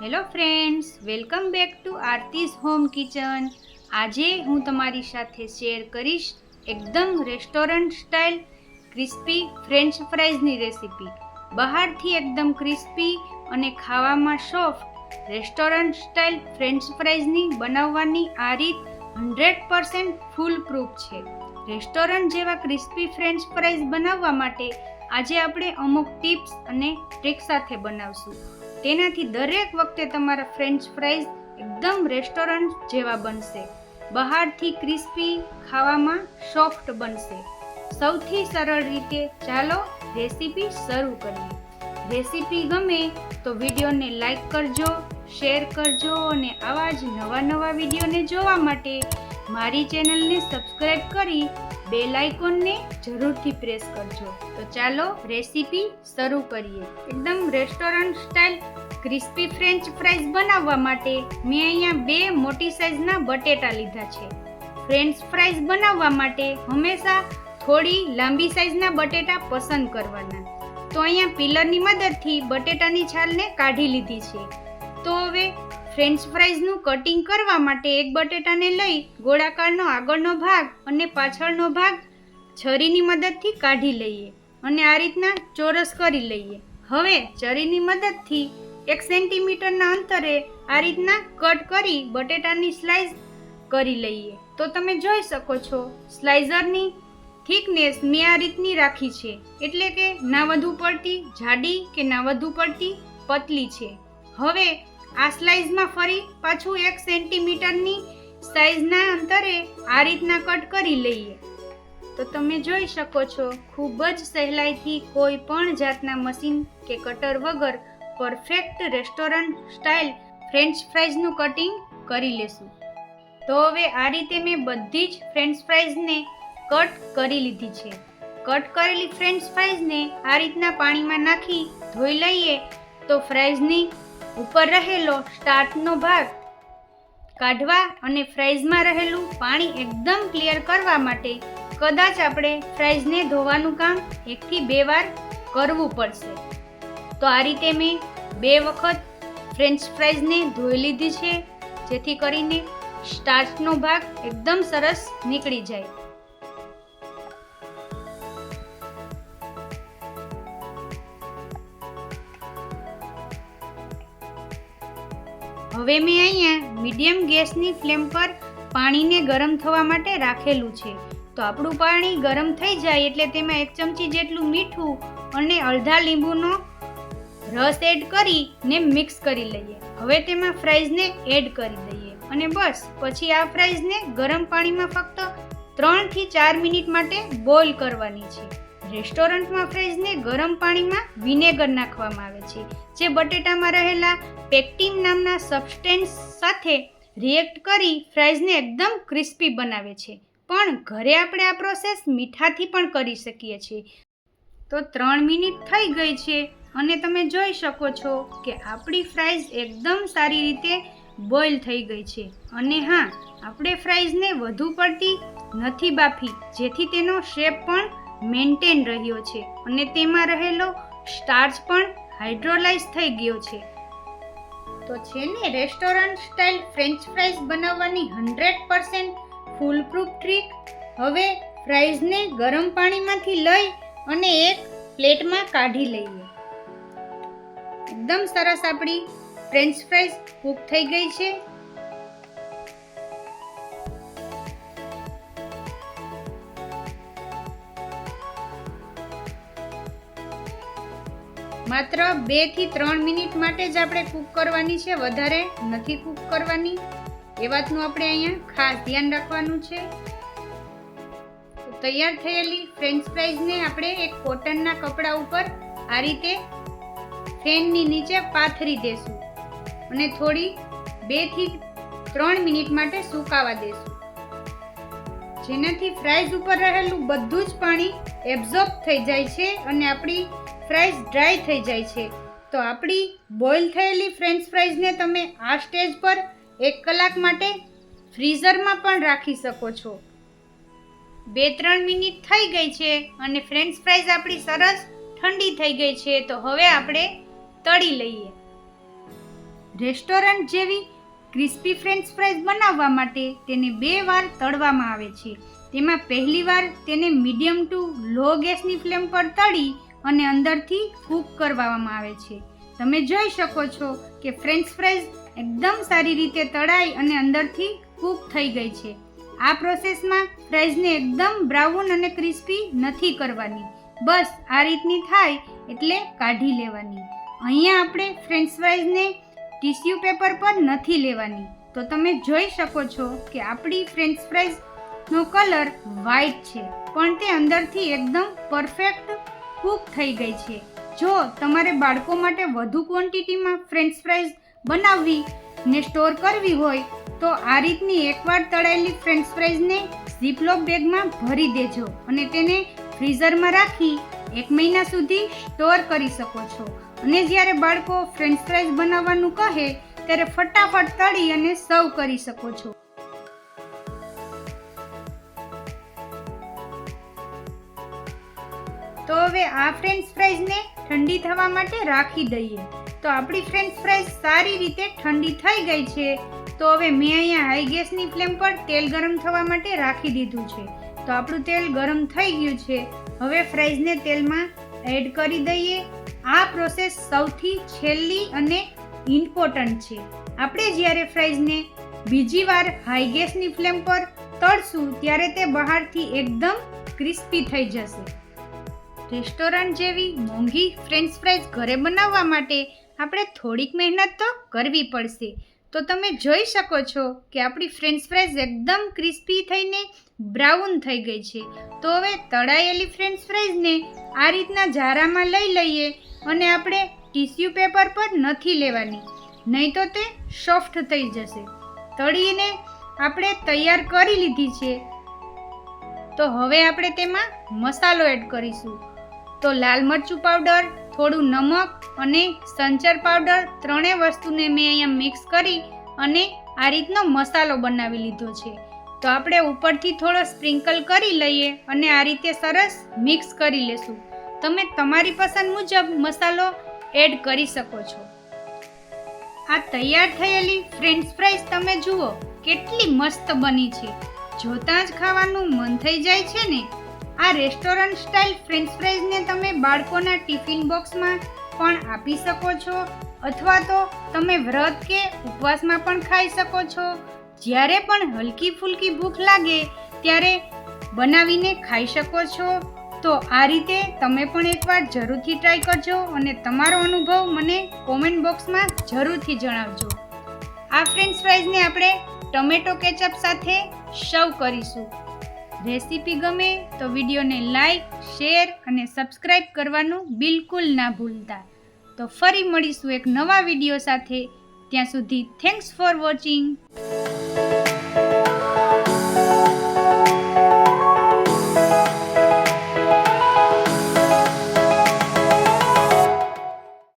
Hello friends, welcome back to Aarti's home kitchen. આજે હું તમારી સાથે શેર કરીશ એકદમ રેસ્ટોરન્ટ સ્ટાઇલ ક્રિસ્પી ફ્રેન્ચ ફ્રાઈઝની રેસીપી. બહારથી એકદમ ક્રિસ્પી અને ખાવામાં સોફ્ટ રેસ્ટોરન્ટ સ્ટાઇલ ફ્રેન્ચ ફ્રાઈઝની બનાવવાની આ રીત 100% ફૂલ પ્રૂફ છે. રેસ્ટોરન્ટ જેવા ક્રિસ્પી ફ્રેન્ચ ફ્રાઈઝ બનાવવા માટે આજે આપણે અમુક ટિપ્સ અને ટ્રિક સાથે બનાવશું. તેનાથી દરેક વખતે તમારા ફ્રેન્ચ ફ્રાઈઝ એકદમ રેસ્ટોરન્ટ જેવા બનશે. બહારથી ક્રિસ્પી, ખાવામાં સોફ્ટ બનશે. સૌથી સરળ રીતે ચાલો રેસીપી શરૂ કરીએ. રેસીપી ગમે તો વિડીયોને લાઈક કરજો, શેર કરજો અને આવા જ નવા વિડીયોને જોવા માટે મારી ચેનલને સબસ્ક્રાઈબ કરી બેલ આઇકોનને જરૂરથી પ્રેસ કરજો. તો ચાલો રેસીપી શરૂ કરીએ. એકદમ restaurant style crispy french fries બનાવવા માટે મેં અહીંયા 2 મોટી સાઇઝના બટેટા લીધા છે. ફ્રેન્ચ ફ્રાઈઝ બનાવવા માટે હંમેશા થોડી લાંબી સાઇઝના બટેટા પસંદ કરવાના. તો અહીંયા પિલરની મદદથી બટેટાની છાલને કાઢી લીધી છે. તો હવે ફ્રેન્ચ ફ્રાઈઝનું કટિંગ કરવા માટે એક બટેટાને લઈ ગોળાકારનો આગળનો ભાગ અને પાછળનો ભાગ છરીની મદદથી કાઢી લઈએ અને આ રીતના ચોરસ કરી લઈએ. હવે છરીની મદદથી 1 સેન્ટીમીટરના અંતરે આ રીતના કટ કરી બટેટાની સ્લાઇસ કરી લઈએ. તો તમે જોઈ શકો છો સ્લાઇસરની થિકનેસ મેં આ રીતની રાખી છે, એટલે કે ના વધુ પડતી જાડી કે ના વધુ પડતી પતલી છે. હવે આ સ્લાઇસમાં ફરી પાછું 1 સેન્ટીમીટરની સાઇઝના અંતરે આ રીતના કટ કરી લઈએ. તો તમે જોઈ શકો છો ખૂબ જ સહેલાઈથી કોઈ પણ જાતના મશીન કે કટર વગર પરફેક્ટ રેસ્ટોરન્ટ સ્ટાઇલ ફ્રેન્ચ ફ્રાઈઝનું કટિંગ કરી લેશું. તો હવે આ રીતે મેં બધી જ ફ્રેન્ચ ફ્રાઈઝને કટ કરી લીધી છે. કટ કરેલી ફ્રેન્ચ ફ્રાઈઝને આ રીતના પાણીમાં નાખી ધોઈ લઈએ. તો ફ્રાઈઝની ઉપર રહેલો સ્ટાર્ચનો ભાગ કાઢવા અને ફ્રાઈઝમાં રહેલું પાણી એકદમ ક્લિયર કરવા માટે કદાચ આપણે ફ્રાઈઝને ધોવાનું કામ 1 થી 2 વાર કરવું પડશે. તો આ રીતે મેં 2 વખત ફ્રેન્ચ ફ્રાઈઝને ધોઈ લીધી છે, જેથી કરીને સ્ટાર્ચનો ભાગ એકદમ સરસ નીકળી જાય. હવે મેં અહીંયા મીડિયમ ગેસની ફ્લેમ પર પાણીને ગરમ થવા માટે રાખેલું છે. તો આપણું પાણી ગરમ થઈ જાય એટલે તેમાં 1 ચમચી જેટલું મીઠું અને અડધા લીંબુનો રસ એડ કરીને મિક્સ કરી લઈએ. હવે તેમાં ફ્રાઈઝને એડ કરી દઈએ અને બસ પછી આ ફ્રાઈઝને ગરમ પાણીમાં ફક્ત 3 થી 4 મિનિટ માટે બોઇલ કરવાની છે. રેસ્ટોરન્ટમાં ફ્રાઈઝને ગરમ પાણીમાં વિનેગર નાખવામાં આવે છે, જે બટેટામાં રહેલા પેક્ટિન નામના સબસ્ટેન્સ સાથે રિએક્ટ કરી ફ્રાઈઝને એકદમ ક્રિસ્પી બનાવે છે. પણ ઘરે આપણે આ પ્રોસેસ મીઠાથી પણ કરી શકીએ છીએ. તો 3 મિનિટ થઈ ગઈ છે અને તમે જોઈ શકો છો કે આપણી ફ્રાઈઝ એકદમ સારી રીતે બોઇલ થઈ ગઈ છે. અને હા, આપણે ફ્રાઈઝને વધુ પડતી નથી બાફી, જેથી તેનો શેપ પણ મેન્ટેન રહ્યો છે અને તેમાં રહેલો સ્ટાર્ચ પણ હાઇડ્રોલાઇઝ થઈ ગયો છે. તો છે ને રેસ્ટોરન્ટ સ્ટાઇલ ફ્રેન્ચ ફ્રાઈઝ બનાવવાની 100% ફૂલ પ્રૂફ ટ્રીક. હવે ફ્રાઈઝને ગરમ પાણીમાંથી લઈ અને એક પ્લેટમાં કાઢી લઈએ. એકદમ સરસ આપણી ફ્રેન્ચ ફ્રાઈઝ કૂક થઈ ગઈ છે. માત્ર 2 થી 3 મિનિટ માટે જ આપણે કૂક કરવાની છે, વધારે નથી કૂક કરવાની. એ વાતનું આપણે અહીંયા ખાસ ધ્યાન રાખવાનું છે. તૈયાર થયેલી ફ્રેન્ચ ફ્રાઈઝને આપણે એક કોટનના કપડા ઉપર આ રીતે ફેનની નીચે પાથરી દેશું અને થોડી 2 થી 3 મિનિટ માટે સુકાવા દેશું, જેનાથી ફ્રાઈઝ ઉપર રહેલું બધું જ પાણી એબ્ઝોર્બ થઈ જાય છે અને આપણી ફ્રાઈઝ ડ્રાય થઈ જાય છે. તો આપણી બોઇલ થયેલી ફ્રેન્ચ ફ્રાઈઝને તમે આ સ્ટેજ પર 1 કલાક માટે ફ્રીઝરમાં પણ રાખી શકો છો. 2-3 મિનિટ થઈ ગઈ છે અને ફ્રેન્ચ ફ્રાઈઝ આપણી સરસ ઠંડી થઈ ગઈ છે. તો હવે આપણે તળી લઈએ. રેસ્ટોરન્ટ જેવી ક્રિસ્પી ફ્રેન્ચ ફ્રાઈઝ બનાવવા માટે તેને 2 વાર તળવામાં આવે છે. તેમાં પહેલી વાર તેને મીડિયમ ટુ લો ગેસની ફ્લેમ પર તળી અને અંદરથી કૂક કરવામાં આવે છે. તમે જોઈ શકો છો કે ફ્રેન્ચ ફ્રાઈઝ એકદમ સારી રીતે તળાઈ અને અંદરથી કૂક થઈ ગઈ છે. આ પ્રોસેસમાં ફ્રાઈઝને એકદમ બ્રાઉન અને ક્રિસ્પી નથી કરવાની. બસ આ રીતની થાય એટલે કાઢી લેવાની. અહીંયા આપણે ફ્રેન્ચ ફ્રાઈઝને ટીશ્યુ પેપર પર નથી લેવાની. તો તમે જોઈ શકો છો કે આપણી ફ્રેન્ચ ફ્રાઈઝનો કલર વ્હાઈટ છે, પણ તે અંદરથી એકદમ પરફેક્ટ કૂક થઈ ગઈ છે. જો તમારે બાળકો માટે વધુ ક્વોન્ટિટીમાં ફ્રેન્ચ ફ્રાઈઝ બનાવવી ને સ્ટોર કરવી હોય તો આ રીતની એકવાર તળાયેલી ફ્રેન્ચ ફ્રાઈઝને ઝીપલોક બેગમાં ભરી દેજો અને તેને ફ્રીઝરમાં રાખી 1 મહિના સુધી સ્ટોર કરી શકો છો. અને જ્યારે બાળકો ફ્રેન્ચ ફ્રાઈઝ બનાવવાનું કહે ત્યારે ફટાફટ તળી અને સર્વ કરી શકો છો. તો હવે આ ફ્રેન્ચ ફ્રાઈઝને ઠંડી થવા માટે રાખી દઈએ. તો આપણી ફ્રેન્ચ ફ્રાઈઝ સારી રીતે ઠંડી થઈ ગઈ છે. તો હવે મેં અહીંયા હાઈ ગેસની ફ્લેમ પર તેલ ગરમ થવા માટે રાખી દીધું છે. તો આપણું તેલ ગરમ થઈ ગયું છે. હવે ફ્રાઈઝને તેલમાં એડ કરી દઈએ. આ પ્રોસેસ સૌથી છેલ્લી અને ઇમ્પોર્ટન્ટ છે. આપણે જ્યારે ફ્રાઈઝને બીજી વાર હાઈ ગેસની ફ્લેમ પર તળશું ત્યારે તે બહારથી એકદમ ક્રિસ્પી થઈ જશે. રેસ્ટોરન્ટ જેવી મોંઘી ફ્રેન્ચ ફ્રાઈઝ ઘરે બનાવવા માટે આપણે થોડીક મહેનત તો કરવી પડશે. તો તમે જોઈ શકો છો કે આપણી ફ્રેન્ચ ફ્રાઈઝ એકદમ ક્રિસ્પી થઈને બ્રાઉન થઈ ગઈ છે. તો હવે તળાયેલી ફ્રેન્ચ ફ્રાઈઝને આ રીતના જારામાં લઈ લઈએ અને આપણે ટીશ્યુ પેપર પર નથી લેવાની, નહીં તો તે સોફ્ટ થઈ જશે. તળીને આપણે તૈયાર કરી લીધી છે. તો હવે આપણે તેમાં મસાલો એડ કરીશું. તો લાલ મરચું પાવડર, થોડું નમક અને સંચર પાવડર, ત્રણેય વસ્તુને મેં અહીંયા મિક્સ કરી અને આ રીતનો મસાલો બનાવી લીધો છે. તો આપણે ઉપરથી થોડો સ્પ્રિંકલ કરી લઈએ અને આ રીતે સરસ મિક્સ કરી લેશું. તમે તમારી પસંદ મુજબ મસાલો એડ કરી શકો છો. આ તૈયાર થયેલી ફ્રેન્ચ ફ્રાઈઝ તમે જુઓ કેટલી મસ્ત બની છે. જોતાં જ ખાવાનું મન થઈ જાય છે ને. આ રેસ્ટોરન્ટ સ્ટાઇલ ફ્રેન્ચ ફ્રાઈઝને તમે બાળકોના ટિફિન બોક્સમાં પણ આપી શકો છો અથવા તો તમે વ્રત કે ઉપવાસમાં પણ ખાઈ શકો છો. જ્યારે પણ હલકી ફૂલકી ભૂખ લાગે ત્યારે બનાવીને ખાઈ શકો છો. તો આ રીતે તમે પણ એકવાર જરૂરથી ટ્રાય કરજો અને તમારો અનુભવ મને કોમેન્ટ બોક્સમાં જરૂરથી જણાવજો. આ ફ્રેન્ચ ફ્રાઈઝને આપણે ટમેટો કેચઅપ સાથે સર્વ કરીશું. રેસીપી ગમે તો વિડીયોને લાઈક, શેર અને સબસ્ક્રાઈબ કરવાનું બિલકુલ ના ભૂલતા. તો ફરી મળીશું એક નવા વિડીયો સાથે. ત્યાં સુધી થેન્ક્સ ફોર વોચિંગ.